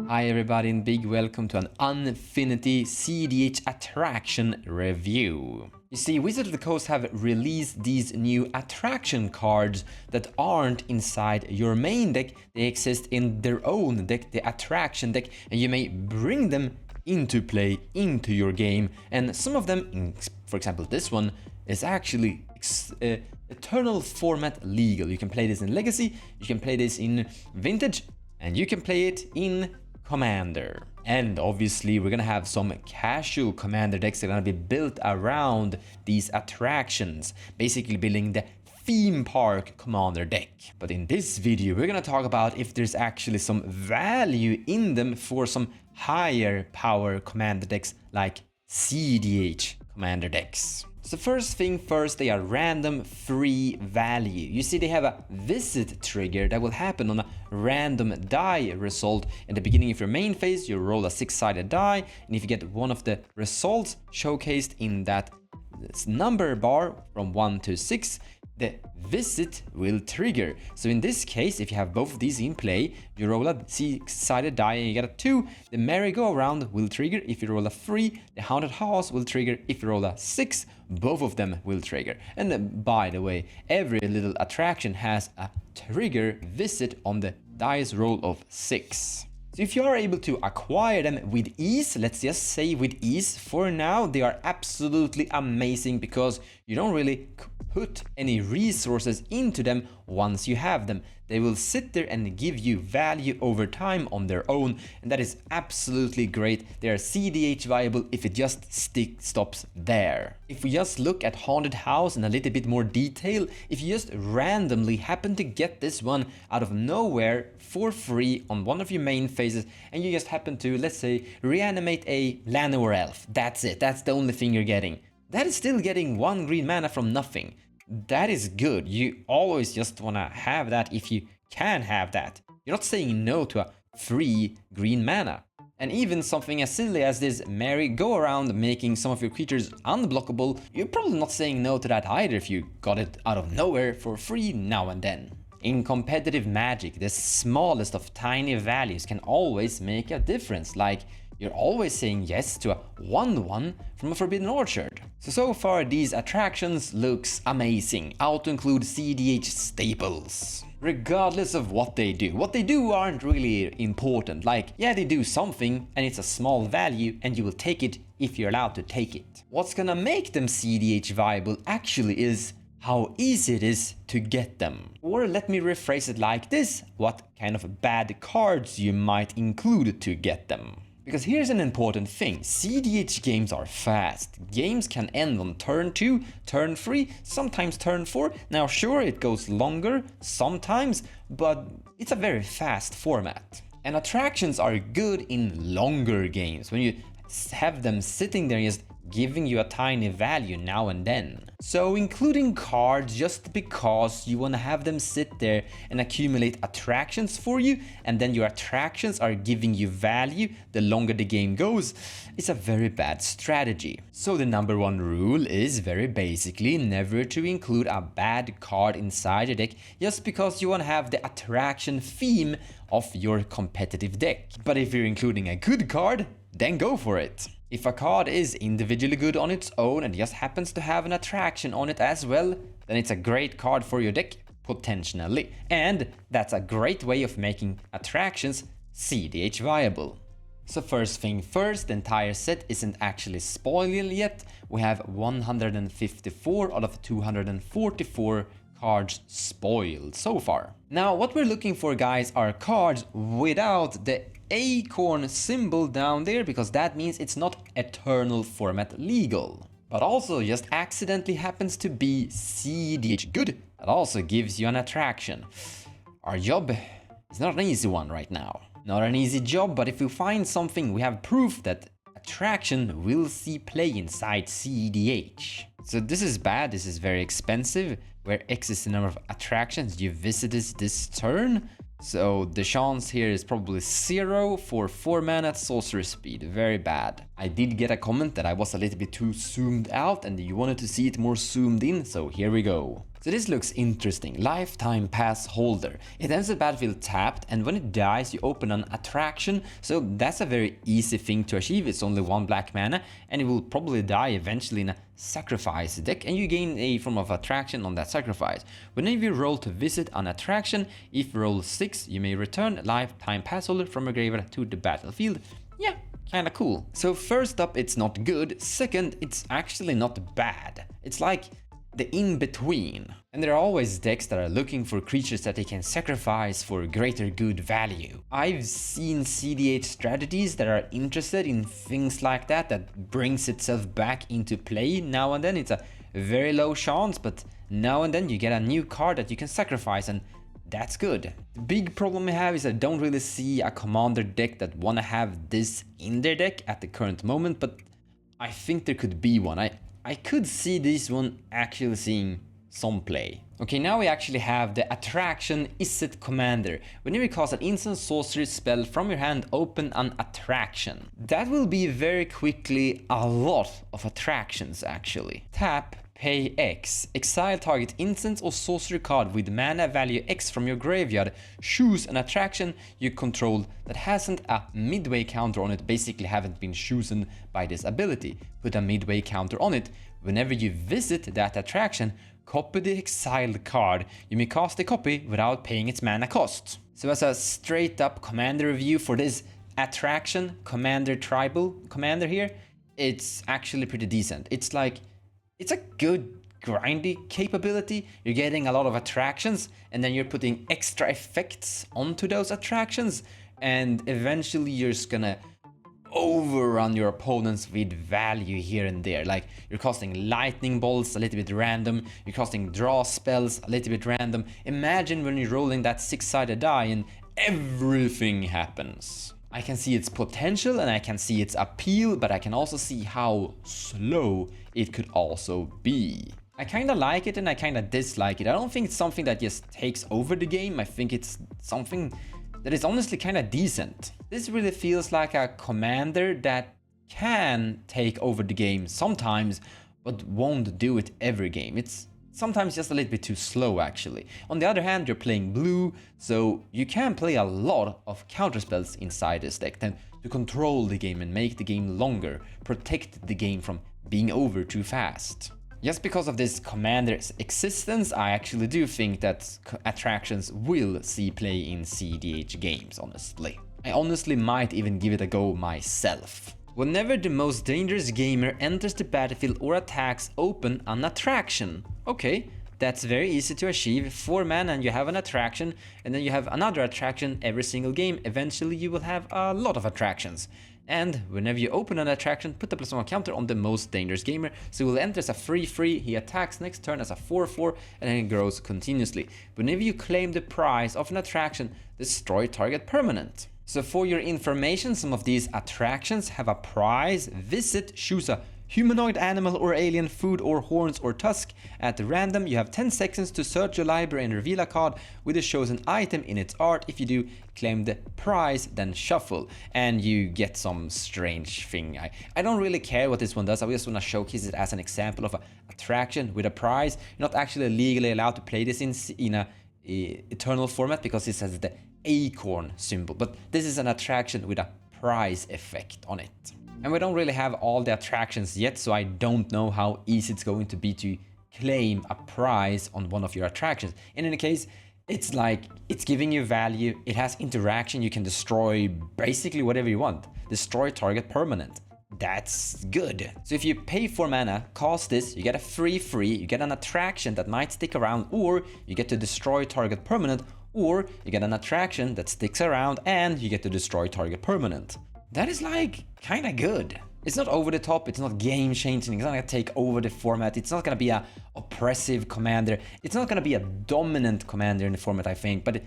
Hi everybody and big welcome to an Unfinity cEDH Attraction review. You see, Wizards of the Coast have released these new attraction cards that aren't inside your main deck. They exist in their own deck, the attraction deck, and you may bring them into play, into your game. And some of them, for example this one, is actually Eternal format legal. You can play this in Legacy, you can play this in Vintage, and you can play it in Commander. And obviously we're gonna have some casual Commander decks that are gonna be built around these attractions, basically building the theme park Commander deck. But in this video we're gonna talk about if there's actually some value in them for some higher power Commander decks like cEDH Commander decks. So first thing first, they are random free value. You see, they have a visit trigger that will happen on a random die result. In the beginning of your main phase, you roll a 6-sided die, and if you get one of the results showcased in that number bar from 1 to 6, the visit will trigger. So in this case, if you have both of these in play, you roll a 6-sided die and you get a 2, the merry-go-round will trigger. If you roll a 3, the haunted house will trigger. If you roll a 6, both of them will trigger. And by the way, every little attraction has a trigger visit on the dice roll of 6. So if you are able to acquire them with ease, let's just say with ease, for now they are absolutely amazing because you don't really put any resources into them once you have them. They will sit there and give you value over time on their own, and that is absolutely great. They are cEDH viable if it just stops there. If we just look at Haunted House in a little bit more detail, if you just randomly happen to get this one out of nowhere for free on one of your main phases, and you just happen to, let's say, reanimate a Llanowar Elf, that's it, that's the only thing you're getting. That is still getting 1 green mana from nothing. That is good. You always just want to have that if you can have that. You're not saying no to a free green mana. And even something as silly as this merry-go-round making some of your creatures unblockable, you're probably not saying no to that either if you got it out of nowhere for free now and then. In competitive Magic, the smallest of tiny values can always make a difference, like you're always saying yes to a 1/1 from a Forbidden Orchard. So far these attractions looks amazing, out to include cEDH staples. Regardless of what they do aren't really important, like yeah, they do something and it's a small value and you will take it if you're allowed to take it. What's gonna make them cEDH viable actually is how easy it is to get them. Or let me rephrase it like this, what kind of bad cards you might include to get them. Because here's an important thing, cEDH games are fast. Games can end on turn 2, turn 3, sometimes turn 4. Now sure, it goes longer sometimes, but it's a very fast format. And attractions are good in longer games, when you have them sitting there just giving you a tiny value now and then. So including cards just because you want to have them sit there and accumulate attractions for you, and then your attractions are giving you value the longer the game goes, is a very bad strategy. So the number 1 rule is very basically never to include a bad card inside your deck just because you want to have the attraction theme of your competitive deck. But if you're including a good card, then go for it. If a card is individually good on its own and just happens to have an attraction on it as well, then it's a great card for your deck, potentially. And that's a great way of making attractions cEDH viable. So first thing first, the entire set isn't actually spoiled yet. We have 154 out of 244 cards spoiled so far. Now what we're looking for, guys, are cards without the acorn symbol down there, because that means it's not eternal format legal, but also just accidentally happens to be cEDH good. That also gives you an attraction. Our job is not an easy one right now. Not an easy job, but if we find something, we have proof that attraction will see play inside cEDH. So this is bad, this is very expensive, where X is the number of attractions you visited this turn. So the chance here is probably 0 for 4 mana at sorcery speed, very bad. I did get a comment that I was a little bit too zoomed out and you wanted to see it more zoomed in, so here we go. So this looks interesting. Lifetime pass holder. It enters the battlefield tapped, and when it dies you open an attraction. So that's a very easy thing to achieve. It's only 1 black mana, and it will probably die eventually in a sacrifice deck, and you gain a form of attraction on that sacrifice. Whenever you roll to visit an attraction, if you roll 6, you may return lifetime pass holder from your graveyard to the battlefield. Yeah, kinda cool. So first up, it's not good. Second, it's actually not bad. It's like the in-between. And there are always decks that are looking for creatures that they can sacrifice for greater good value. I've seen cEDH strategies that are interested in things like that, that brings itself back into play now and then. It's a very low chance, but now and then you get a new card that you can sacrifice, and that's good. The big problem I have is I don't really see a commander deck that wanna have this in their deck at the current moment, but I think there could be one. I could see this one actually seeing some play. Okay, now we actually have the attraction Izzet Commander. Whenever you cast an instant sorcery spell from your hand, open an attraction. That will be very quickly a lot of attractions actually. Tap, pay X. Exile target instant or sorcery card with mana value X from your graveyard. Choose an attraction you control that hasn't a midway counter on it, basically haven't been chosen by this ability. Put a midway counter on it. Whenever you visit that attraction, copy the exiled card. You may cast a copy without paying its mana cost. So as a straight up commander review for this attraction, commander tribal commander here, it's actually pretty decent. It's a good grindy capability. You're getting a lot of attractions, and then you're putting extra effects onto those attractions, and eventually you're just gonna overrun your opponents with value here and there. Like, you're casting lightning bolts a little bit random, you're casting draw spells a little bit random. Imagine when you're rolling that 6-sided die and everything happens. I can see its potential and I can see its appeal, but I can also see how slow it could also be. I kinda like it and I kinda dislike it. I don't think it's something that just takes over the game. I think it's something that is honestly kinda decent. This really feels like a commander that can take over the game sometimes, but won't do it every game. It's sometimes just a little bit too slow actually. On the other hand, you're playing blue, so you can play a lot of counterspells inside this deck then to control the game and make the game longer, protect the game from being over too fast. Just because of this commander's existence, I actually do think that attractions will see play in cEDH games, honestly. I honestly might even give it a go myself. Whenever the most dangerous gamer enters the battlefield or attacks, open an attraction. Okay, that's very easy to achieve. 4 mana and you have an attraction, and then you have another attraction every single game. Eventually you will have a lot of attractions. And whenever you open an attraction, put a +1 counter on the most dangerous gamer. So he will enter as a 3/3, he attacks next turn as a 4/4, and then it grows continuously. Whenever you claim the prize of an attraction, destroy target permanent. So for your information, some of these attractions have a prize. Visit, choose a humanoid, animal or alien, food or horns or tusk. At random, you have 10 seconds to search your library and reveal a card with a chosen item in its art. If you do, claim the prize, then shuffle, and you get some strange thing. I don't really care what this one does. I just want to showcase it as an example of an attraction with a prize. You're not actually legally allowed to play this in a eternal format because this has the acorn symbol, but this is an attraction with a prize effect on it. And we don't really have all the attractions yet, so I don't know how easy it's going to be to claim a prize on one of your attractions. In any case, it's like, it's giving you value, it has interaction, you can destroy basically whatever you want. Destroy target permanent. That's good. So if you pay 4 mana, cast this, you get a 3/3, you get an attraction that might stick around, or you get to destroy target permanent, or you get an attraction that sticks around and you get to destroy target permanent. That is like kinda good. It's not over the top, it's not game changing, it's not gonna take over the format, it's not gonna be a oppressive commander, it's not gonna be a dominant commander in the format, I think, but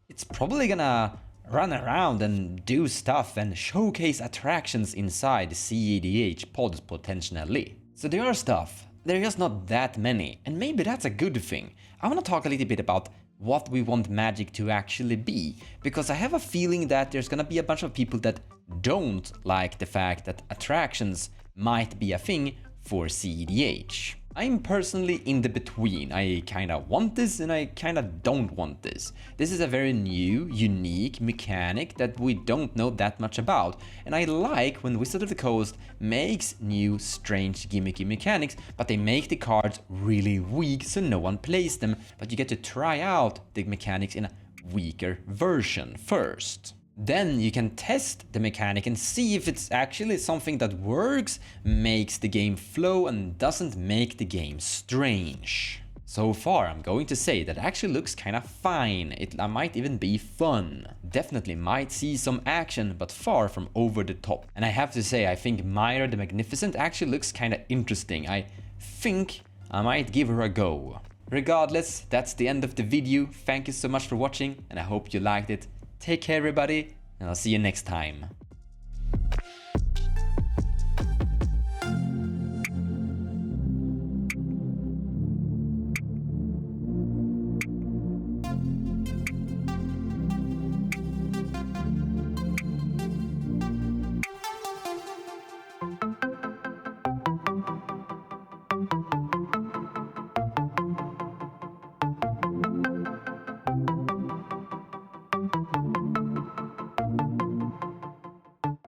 it's probably gonna run around and do stuff and showcase attractions inside cEDH pods potentially. So there are stuff, there are just not that many, and maybe that's a good thing. I wanna talk a little bit about what we want Magic to actually be, because I have a feeling that there's gonna be a bunch of people that don't like the fact that attractions might be a thing for cEDH. I'm personally in the between. I kinda want this and I kinda don't want this. This is a very new, unique mechanic that we don't know that much about, and I like when Wizard of the Coast makes new, strange, gimmicky mechanics, but they make the cards really weak so no one plays them, but you get to try out the mechanics in a weaker version first. Then you can test the mechanic and see if it's actually something that works, makes the game flow and doesn't make the game strange. So far I'm going to say that it actually looks kinda fine, it might even be fun. Definitely might see some action, but far from over the top. And I have to say, I think Myra the Magnificent actually looks kinda interesting. I think I might give her a go. Regardless, that's the end of the video. Thank you so much for watching and I hope you liked it. Take care everybody, and I'll see you next time.